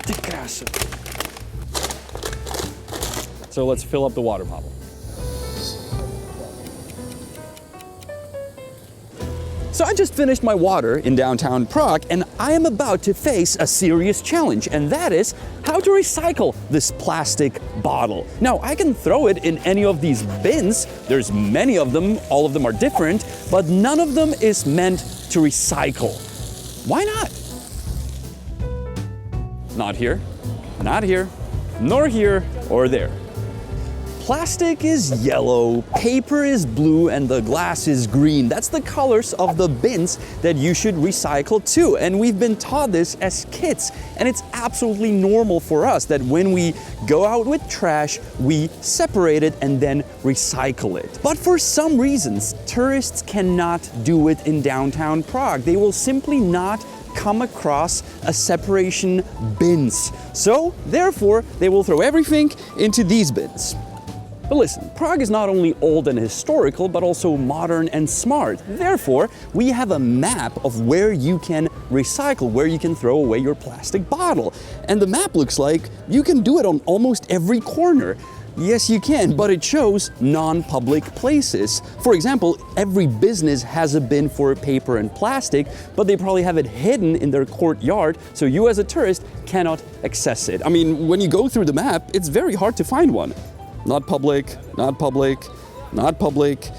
Ty kráso. So let's fill up the water bottle. So I just finished my water in downtown Prague, and I am about to face a serious challenge, and that is how to recycle this plastic bottle. Now, I can throw it in any of these bins. There's many of them, all of them are different, but none of them is meant to recycle. Why not? Not here, not here, nor here or there. Plastic is yellow, paper is blue, and the glass is green. That's the colors of the bins that you should recycle too. And we've been taught this as kids. And it's absolutely normal for us that when we go out with trash, we separate it and then recycle it. But for some reasons, tourists cannot do it in downtown Prague. They will simply not come across a separation bins. So therefore, they will throw everything into these bins. But listen, Prague is not only old and historical, but also modern and smart. Therefore, we have a map of where you can recycle, where you can throw away your plastic bottle. And the map looks like you can do it on almost every corner. Yes, you can, but it shows non-public places. For example, every business has a bin for paper and plastic, but they probably have it hidden in their courtyard, so you as a tourist cannot access it. I mean, when you go through the map, it's very hard to find one. Not public, not public, not public.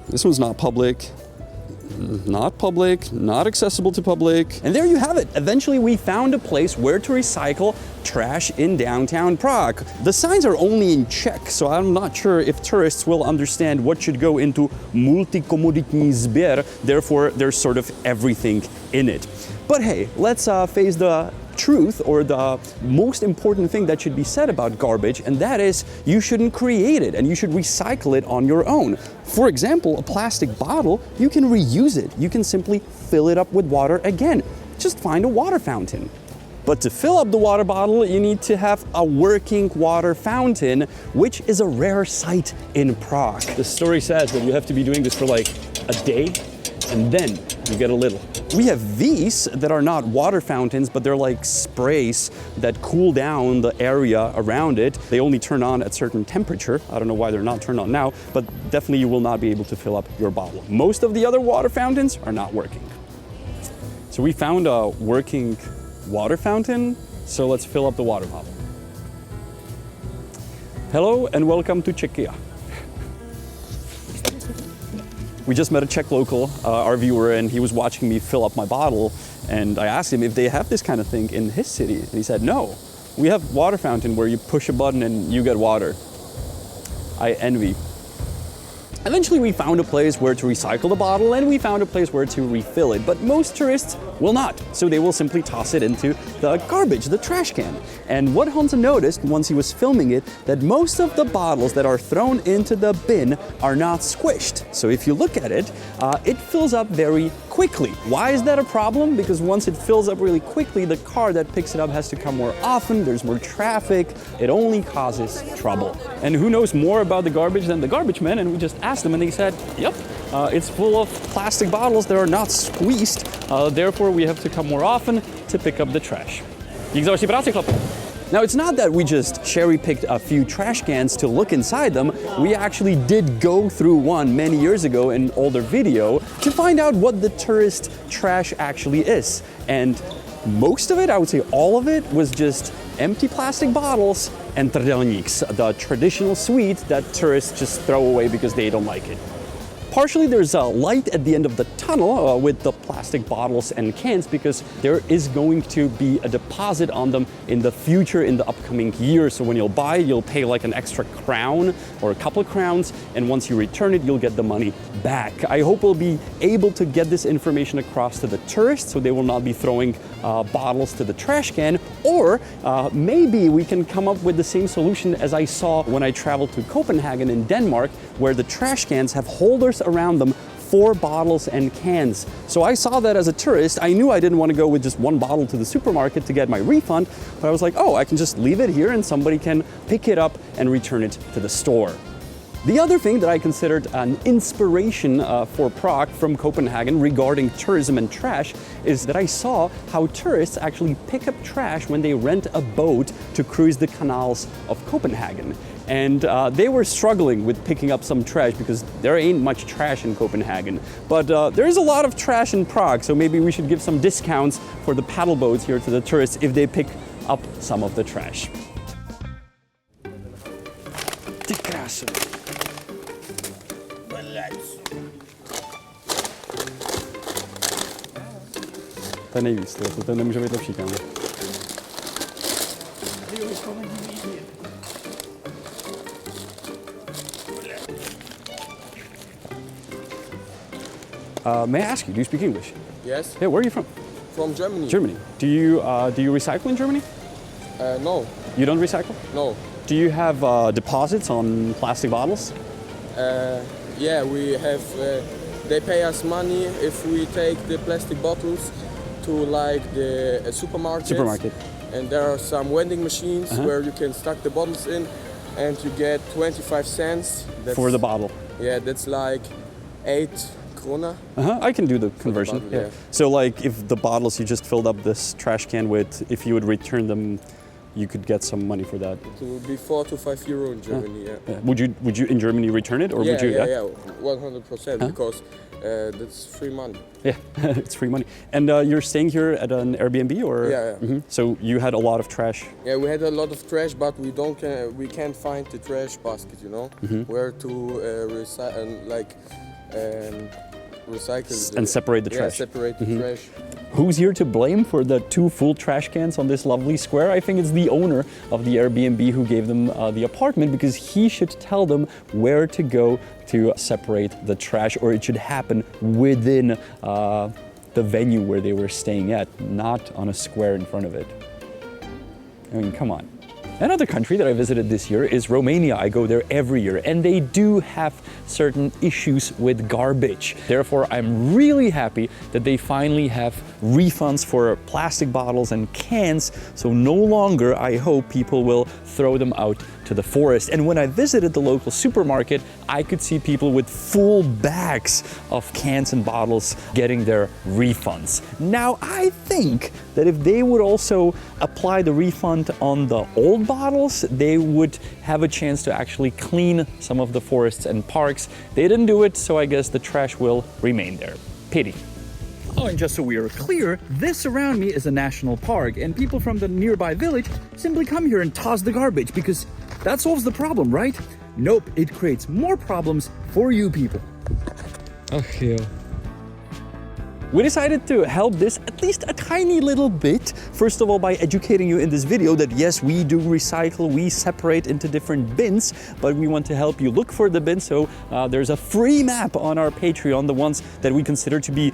This one's not public. Not public, not accessible to public. And there you have it. Eventually we found a place where to recycle trash in downtown Prague. The signs are only in Czech, so I'm not sure if tourists will understand what should go into multikomoditní sběr. Therefore, there's sort of everything in it. But hey, let's face the truth, or the most important thing that should be said about garbage, and that is you shouldn't create it and you should recycle it on your own. For example, a plastic bottle, you can reuse it. You can simply fill it up with water again. Just find a water fountain. But to fill up the water bottle, you need to have a working water fountain, which is a rare sight in Prague. The story says that you have to be doing this for like a day, and then you get a little. We have these that are not water fountains, but they're like sprays that cool down the area around it. They only turn on at certain temperature. I don't know why they're not turned on now, but definitely you will not be able to fill up your bottle. Most of the other water fountains are not working. So we found a working water fountain, so let's fill up the water bottle. Hello and welcome to Czechia. We just met a Czech local, our viewer, and he was watching me fill up my bottle, and I asked him if they have this kind of thing in his city, and he said, no, we have water fountain where you push a button and you get water. I envy. Eventually we found a place where to recycle the bottle, and we found a place where to refill it, but most tourists will not, so they will simply toss it into the garbage, the trash can. And what Honza noticed once he was filming it, that most of the bottles that are thrown into the bin are not squished. So if you look at it, it fills up very quickly. Why is that a problem? Because once it fills up really quickly, the car that picks it up has to come more often, there's more traffic, it only causes trouble. And who knows more about the garbage than the garbage man? And we just asked them and they said, yep, it's full of plastic bottles that are not squeezed, therefore we have to come more often to pick up the trash. Dík za vaši práci, chlapi. Now, it's not that we just cherry-picked a few trash cans to look inside them. We actually did go through one many years ago in an older video to find out what the tourist trash actually is. And most of it, I would say all of it, was just empty plastic bottles and trdelníks, the traditional sweet that tourists just throw away because they don't like it. Partially, there's a light at the end of the tunnel with the plastic bottles and cans because there is going to be a deposit on them in the future, in the upcoming year. So when you'll buy, you'll pay like an extra crown or a couple of crowns, and once you return it, you'll get the money back. I hope we'll be able to get this information across to the tourists so they will not be throwing bottles to the trash can, or maybe we can come up with the same solution as I saw when I traveled to Copenhagen in Denmark, where the trash cans have holders around them for bottles and cans. So I saw that as a tourist. I knew I didn't want to go with just one bottle to the supermarket to get my refund, but I was like, oh, I can just leave it here and somebody can pick it up and return it to the store. The other thing that I considered an inspiration for Prague from Copenhagen regarding tourism and trash is that I saw how tourists actually pick up trash when they rent a boat to cruise the canals of Copenhagen. And they were struggling with picking up some trash because there ain't much trash in Copenhagen. But there's a lot of trash in Prague, so maybe we should give some discounts for the paddle boats here to the tourists if they pick up some of the trash. Ty kráso. To je nejvíc, to nemůže být lepší, kámo. May I ask you, do you speak English? Yes. Yeah, where are you from? From Germany. Germany. Do you recycle in Germany? No. You don't recycle? No. Do you have deposits on plastic bottles? Yeah, we have. They pay us money if we take the plastic bottles to like the supermarket. And there are some vending machines where you can stack the bottles in, and you get 25 cents. For the bottle. Yeah, that's like 8 krona. I can do the conversion. Bottle, yeah. So like if the bottles you just filled up this trash can with, if you would return them, you could get some money for that. It would be 4 to 5 euro in Germany. Yeah. Would you in Germany return it, or would you? Yeah, 100%, because that's free money. Yeah, it's free money. And you're staying here at an Airbnb, or? Yeah. So you had a lot of trash. Yeah, we had a lot of trash, but we can't find the trash basket. You know, where to recycle and separate the trash. Yeah, separate the trash. Who's here to blame for the 2 full trash cans on this lovely square? I think it's the owner of the Airbnb who gave them the apartment, because he should tell them where to go to separate the trash, or it should happen within the venue where they were staying at, not on a square in front of it. I mean, come on. Another country that I visited this year is Romania. I go there every year, and they do have certain issues with garbage. Therefore, I'm really happy that they finally have refunds for plastic bottles and cans, so no longer, I hope, people will throw them out to the forest. And when I visited the local supermarket, I could see people with full bags of cans and bottles getting their refunds. Now, I think that if they would also apply the refund on the old bottles, they would have a chance to actually clean some of the forests and parks. They didn't do it, so I guess the trash will remain there. Pity. Oh, and just so we are clear, this around me is a national park, and people from the nearby village simply come here and toss the garbage, because that solves the problem, right? Nope, it creates more problems for you people. Ach jo. We decided to help this at least a tiny little bit. First of all, by educating you in this video that yes, we do recycle, we separate into different bins, but we want to help you look for the bin. So there's a free map on our Patreon, the ones that we consider to be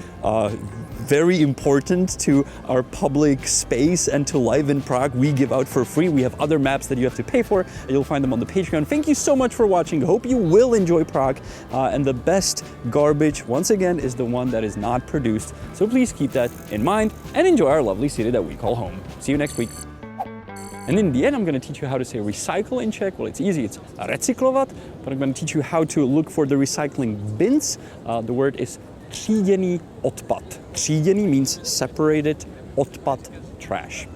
very important to our public space and to life in Prague. We give out for free. We have other maps that you have to pay for. You'll find them on the Patreon. Thank you so much for watching. Hope you will enjoy Prague. And the best garbage, once again, is the one that is not produced. So please keep that in mind and enjoy our lovely city that we call home. See you next week. And in the end, I'm going to teach you how to say recycle in Czech. Well, it's easy, it's recyklovat, but I'm going to teach you how to look for the recycling bins. The word is tříděný odpad. Tříděný means separated, odpad, trash.